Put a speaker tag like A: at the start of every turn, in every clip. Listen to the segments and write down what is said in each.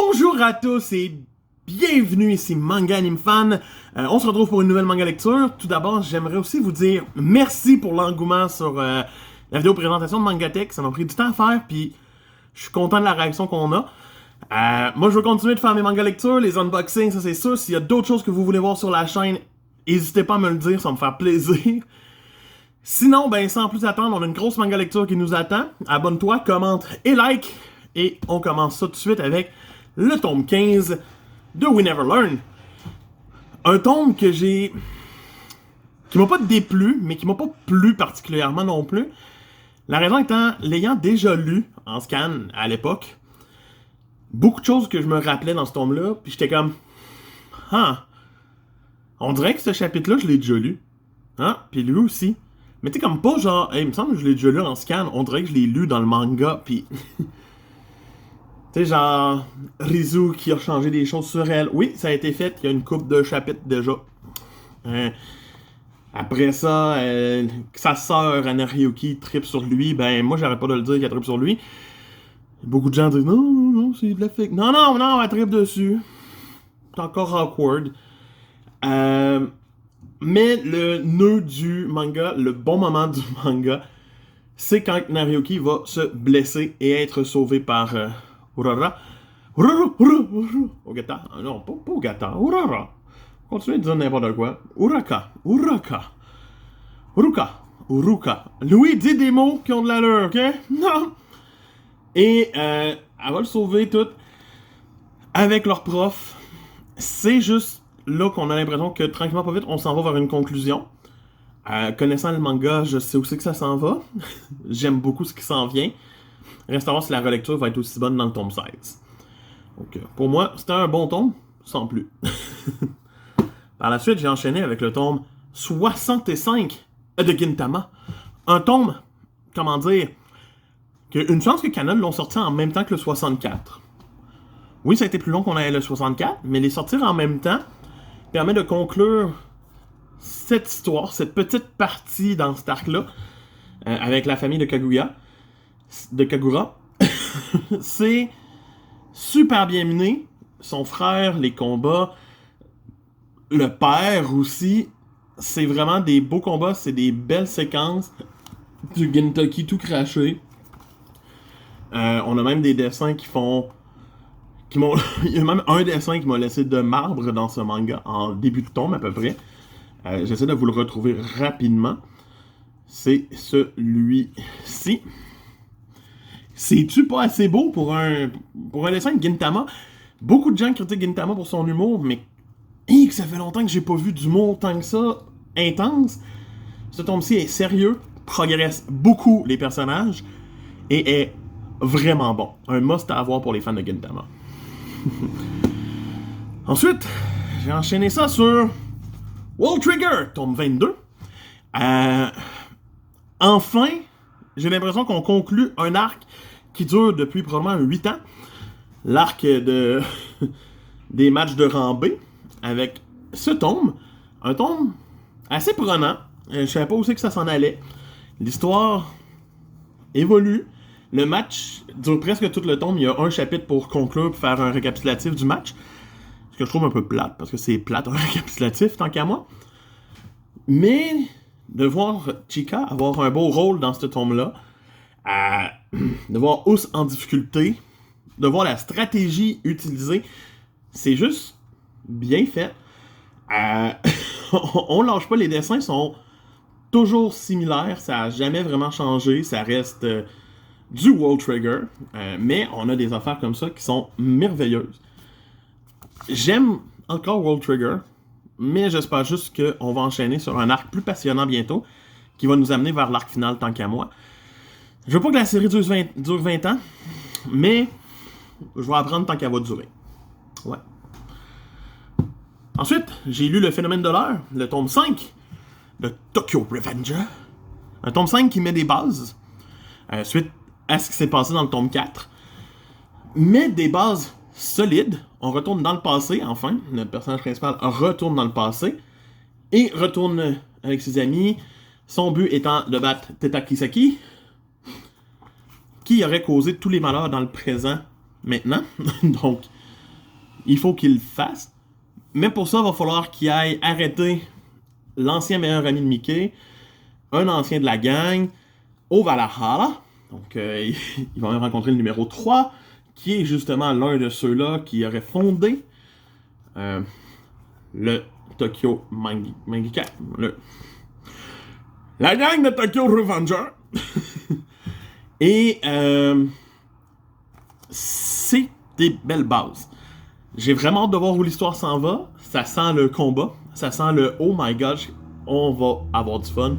A: Bonjour à tous et bienvenue ici Manga Anime Fan. On se retrouve pour une nouvelle manga lecture. Tout d'abord, j'aimerais aussi vous dire merci pour l'engouement sur la vidéo présentation de Mangatech. Ça m'a pris du temps à faire, puis je suis content de la réaction qu'on a. Moi, je veux continuer de faire mes manga lectures, les unboxings, ça c'est sûr. S'il y a d'autres choses que vous voulez voir sur la chaîne, n'hésitez pas à me le dire, ça va me faire plaisir. Sinon, ben sans plus attendre, on a une grosse manga lecture qui nous attend. Abonne-toi, commente et like. Et on commence ça tout de suite avec le tome 15 de We Never Learn. Un tome qui m'a pas déplu, mais qui m'a pas plu particulièrement non plus. La raison étant, l'ayant déjà lu en scan à l'époque, beaucoup de choses que je me rappelais dans ce tome-là, puis j'étais comme, on dirait que ce chapitre-là, je l'ai déjà lu. Puis lui aussi. Mais tu sais, comme pas genre, il me semble que je l'ai déjà lu en scan, on dirait que je l'ai lu dans le manga, puis... Tu sais, genre, Rizu qui a changé des choses sur elle. Oui, ça a été fait, il y a une couple de chapitres déjà. Après ça, sa sœur Anariyuki tripe sur lui. Ben, moi, j'arrête pas de le dire qu'elle tripe sur lui. Beaucoup de gens disent non, c'est de la fake. Non, elle tripe dessus. C'est encore awkward. Mais le nœud du manga, le bon moment du manga, c'est quand Nariyuki va se blesser et être sauvé par Urara. Ogata. Non, pas Ogata. Urara. Continuez de dire n'importe quoi. Uruka. Louis dit des mots qui ont de l'allure, ok? Non. Et elle va le sauver tout avec leur prof. C'est juste là qu'on a l'impression que tranquillement pas vite, on s'en va vers une conclusion. Connaissant le manga, je sais aussi que ça s'en va. J'aime beaucoup ce qui s'en vient. Reste à voir si la relecture va être aussi bonne dans le tome 16. Donc, pour moi, c'était un bon tome, sans plus. Par la suite, j'ai enchaîné avec le tome 65 de Gintama. Un tome, comment dire, une chance que Canon l'ont sorti en même temps que le 64. Oui, ça a été plus long qu'on avait le 64, mais les sortir en même temps permet de conclure cette histoire, cette petite partie dans cet arc-là, avec la famille de Kagura. C'est super bien mené. Son frère, les combats, le père aussi. C'est vraiment des beaux combats, c'est des belles séquences. Du Gintoki tout craché. On a même des dessins il y a même un dessin qui m'a laissé de marbre dans ce manga, en début de tome à peu près. J'essaie de vous le retrouver rapidement. C'est celui-ci. C'est-tu pas assez beau pour un dessin de Gintama? Beaucoup de gens critiquent Gintama pour son humour, mais que ça fait longtemps que j'ai pas vu d'humour tant que ça, intense. Ce tome-ci est sérieux, progresse beaucoup les personnages, et est vraiment bon. Un must à avoir pour les fans de Gintama. Ensuite, j'ai enchaîné ça sur World Trigger, tome 22. Enfin, j'ai l'impression qu'on conclut un arc qui dure depuis probablement 8 ans. L'arc des matchs de rang B avec ce tome. Un tome assez prenant. Je savais pas où c'est que ça s'en allait. L'histoire évolue. Le match dure presque tout le tome. Il y a un chapitre pour conclure, pour faire un récapitulatif du match. Ce que je trouve un peu plate, parce que c'est plate un récapitulatif, tant qu'à moi. Mais de voir Chika avoir un beau rôle dans ce tome-là, de voir Ous en difficulté, de voir la stratégie utilisée, c'est juste bien fait. On lâche pas, les dessins sont toujours similaires, ça n'a jamais vraiment changé, ça reste du World Trigger, mais on a des affaires comme ça qui sont merveilleuses. J'aime encore World Trigger, mais j'espère juste qu'on va enchaîner sur un arc plus passionnant bientôt, qui va nous amener vers l'arc final tant qu'à moi. Je veux pas que la série dure 20 ans, mais je vais apprendre tant qu'elle va durer. Ouais. Ensuite, j'ai lu Le Phénomène de l'heure, le tome 5 de Tokyo Revenger. Un tome 5 qui met des bases, suite à ce qui s'est passé dans le tome 4. Mais des bases solides. On retourne dans le passé, enfin. Notre personnage principal retourne dans le passé. Et retourne avec ses amis. Son but étant de battre Teta Kisaki, qui aurait causé tous les malheurs dans le présent maintenant. Donc, il faut qu'il le fasse. Mais pour ça, il va falloir qu'il aille arrêter l'ancien meilleur ami de Mickey, un ancien de la gang, au Valhalla. Donc, il va même rencontrer le numéro 3, qui est justement l'un de ceux-là qui aurait fondé le Tokyo Mangika. La gang de Tokyo Revenger. Et c'est des belles bases. J'ai vraiment hâte de voir où l'histoire s'en va. Ça sent le combat. Ça sent le oh my god, on va avoir du fun.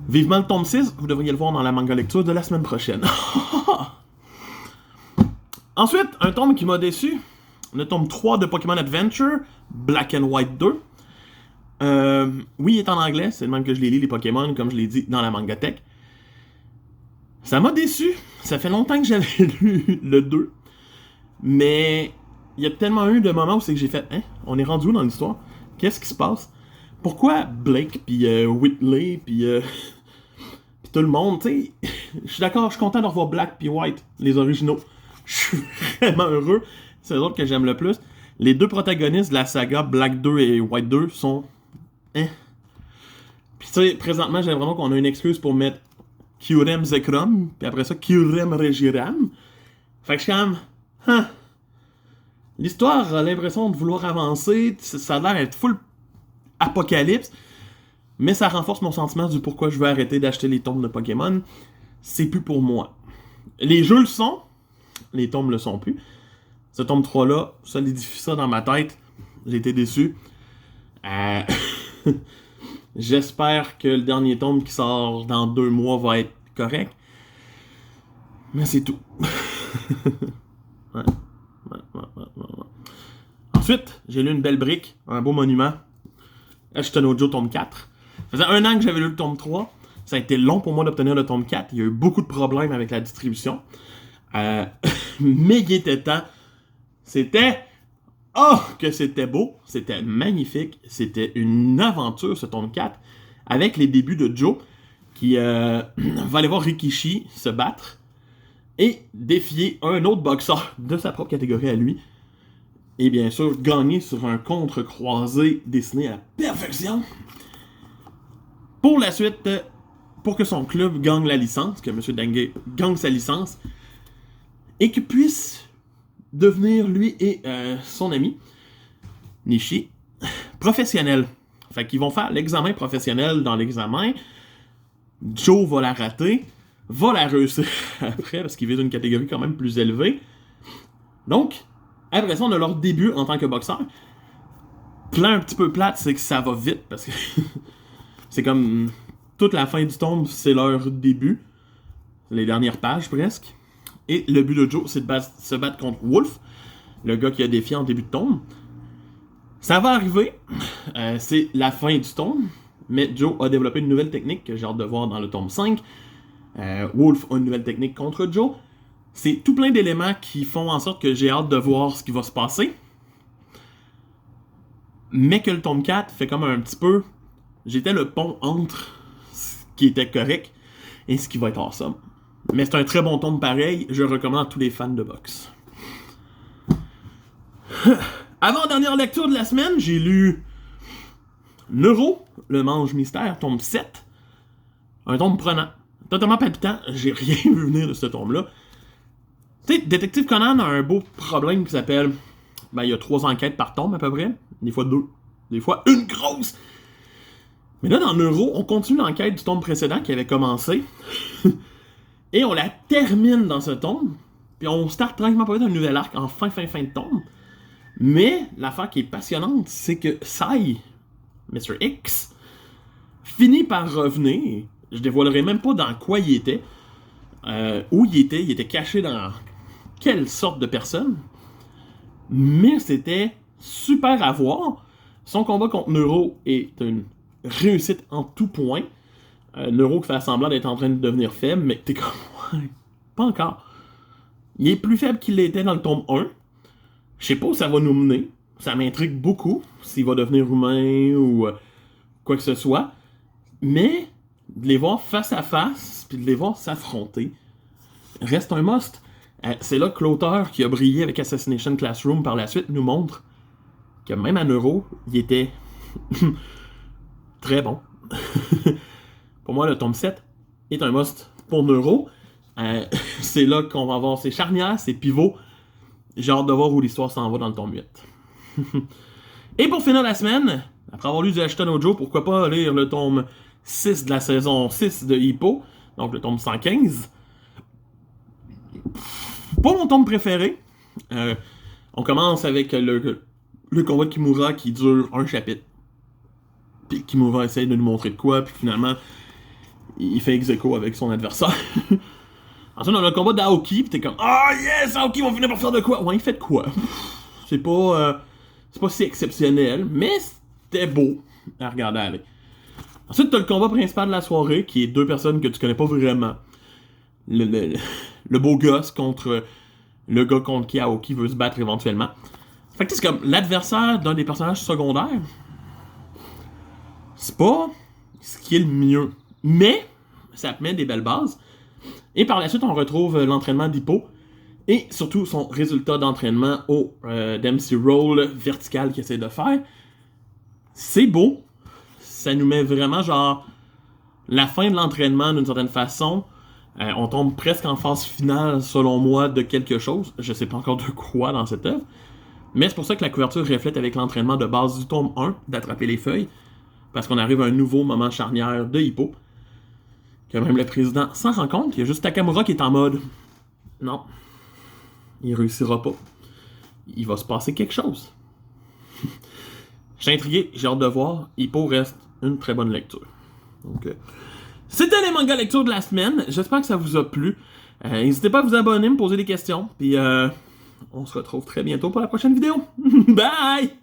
A: Vivement le tome 6, vous devriez le voir dans la manga lecture de la semaine prochaine. Ensuite, un tome qui m'a déçu. Le tome 3 de Pokémon Adventure, Black and White 2. Oui, il est en anglais, c'est le même que je les lis, les Pokémon, comme je l'ai dit dans la Mangatech. Ça m'a déçu. Ça fait longtemps que j'avais lu le 2. Mais il y a tellement eu de moments où c'est que j'ai fait « Hein? On est rendu où dans l'histoire? Qu'est-ce qui se passe? Pourquoi Blake, puis Whitley, puis tout le monde, tu sais... Je suis d'accord, je suis content de revoir Black puis White, les originaux. Je suis vraiment heureux. C'est les autres que j'aime le plus. Les deux protagonistes de la saga Black 2 et White 2 sont... Hein? Puis tu sais, présentement, j'aime vraiment qu'on a une excuse pour mettre Kyurem Zekrom, puis après ça, Kyurem Regiram. Fait que je suis comme... Hein? L'histoire a l'impression de vouloir avancer, ça a l'air d'être full apocalypse, mais ça renforce mon sentiment du pourquoi je veux arrêter d'acheter les tomes de Pokémon. C'est plus pour moi. Les jeux le sont, les tomes le sont plus. Ce tome 3-là, solidifie ça dans ma tête. J'ai été déçu. J'espère que le dernier tome qui sort dans 2 mois va être correct. Mais c'est tout. Ouais. Ensuite, j'ai lu une belle brique, un beau monument. Ashton Joe tome 4. Ça faisait 1 an que j'avais lu le tome 3. Ça a été long pour moi d'obtenir le tome 4. Il y a eu beaucoup de problèmes avec la distribution. Mais il était temps. C'était... Oh, que c'était beau. C'était magnifique. C'était une aventure, ce tome 4. Avec les débuts de Joe, qui va aller voir Rikishi se battre. Et défier un autre boxeur de sa propre catégorie à lui. Et bien sûr, gagner sur un contre-croisé dessiné à la perfection. Pour la suite, pour que son club gagne la licence, que M. Dengue gagne sa licence, et qu'il puisse devenir, lui et son ami, Nishi, professionnel. Fait qu'ils vont faire l'examen professionnel dans l'examen. Joe va la rater, va la réussir après, parce qu'il vise une catégorie quand même plus élevée. Donc, après ça, on a leur début en tant que boxeur. Plan un petit peu plate, c'est que ça va vite, parce que c'est comme toute la fin du tome, c'est leur début. Les dernières pages, presque. Et le but de Joe, c'est de se battre contre Wolf, le gars qui a défié en début de tome. Ça va arriver. C'est la fin du tome. Mais Joe a développé une nouvelle technique que j'ai hâte de voir dans le tome 5. Wolf a une nouvelle technique contre Joe. C'est tout plein d'éléments qui font en sorte que j'ai hâte de voir ce qui va se passer. Mais que le tome 4 fait comme un petit peu... J'étais le pont entre ce qui était correct et ce qui va être awesome. Mais c'est un très bon tome pareil. Je recommande à tous les fans de boxe. Avant-dernière lecture de la semaine, j'ai lu Neuro, le mange mystère, tome 7. Un tome prenant. Totalement palpitant. J'ai rien vu venir de ce tome-là. Tu sais, Détective Conan a un beau problème qui s'appelle... Ben, il y a 3 enquêtes par tome à peu près. Des fois 2. Des fois une grosse. Mais là, dans Neuro, on continue l'enquête du tome précédent qui avait commencé. Et on la termine dans ce tome. Puis on start tranquillement pas un nouvel arc en fin de tome. Mais l'affaire qui est passionnante, c'est que Sai, Mr. X, finit par revenir. Je dévoilerai même pas dans quoi il était. Où il était. Il était caché dans quelle sorte de personne. Mais c'était super à voir. Son combat contre Neuro est une réussite en tout point. Neuro qui fait semblant d'être en train de devenir faible, mais t'es comme... Ouais, pas encore. Il est plus faible qu'il l'était dans le tome 1. Je sais pas où ça va nous mener. Ça m'intrigue beaucoup, s'il va devenir humain ou quoi que ce soit. Mais de les voir face à face, puis de les voir s'affronter, reste un must. C'est là que l'auteur qui a brillé avec Assassination Classroom par la suite nous montre que même à Neuro, il était très bon. Pour moi, le tome 7 est un must pour Neuro. C'est là qu'on va avoir ses charnières, ses pivots. J'ai hâte de voir où l'histoire s'en va dans le tome 8. Et pour finir la semaine, après avoir lu du Ashton Ojo, pourquoi pas lire le tome 6 de la saison 6 de Hippo, donc le tome 115. Pas mon tome préféré. On commence avec le combat de Kimura qui dure un chapitre. Puis Kimura essaye de nous montrer de quoi, puis finalement, il fait ex-aequo avec son adversaire. Ensuite, on a le combat d'Aoki, pis t'es comme ah yes, Aoki va finir par faire de quoi? Ouais, il fait de quoi? C'est pas si exceptionnel, mais c'était beau à regarder aller. Ensuite, t'as le combat principal de la soirée, qui est deux personnes que tu connais pas vraiment. Le beau gosse contre le gars contre qui Aoki veut se battre éventuellement. Fait que c'est comme l'adversaire d'un des personnages secondaires. C'est pas ce qui est le mieux. Mais ça te met des belles bases. Et par la suite, on retrouve l'entraînement d'Hippo. Et surtout son résultat d'entraînement au Dempsey Roll vertical qu'il essaie de faire. C'est beau. Ça nous met vraiment genre la fin de l'entraînement d'une certaine façon. On tombe presque en phase finale, selon moi, de quelque chose. Je sais pas encore de quoi dans cette œuvre. Mais c'est pour ça que la couverture reflète avec l'entraînement de base du tome 1, d'attraper les feuilles. Parce qu'on arrive à un nouveau moment charnière de Hippo. Que même le président s'en rend compte. Il y a juste Takamura qui est en mode non, il réussira pas. Il va se passer quelque chose. Je suis intrigué, j'ai hâte de voir. Hippo reste une très bonne lecture. Donc, c'était les mangas lecture de la semaine. J'espère que ça vous a plu. N'hésitez pas à vous abonner, me poser des questions. Puis on se retrouve très bientôt pour la prochaine vidéo. Bye!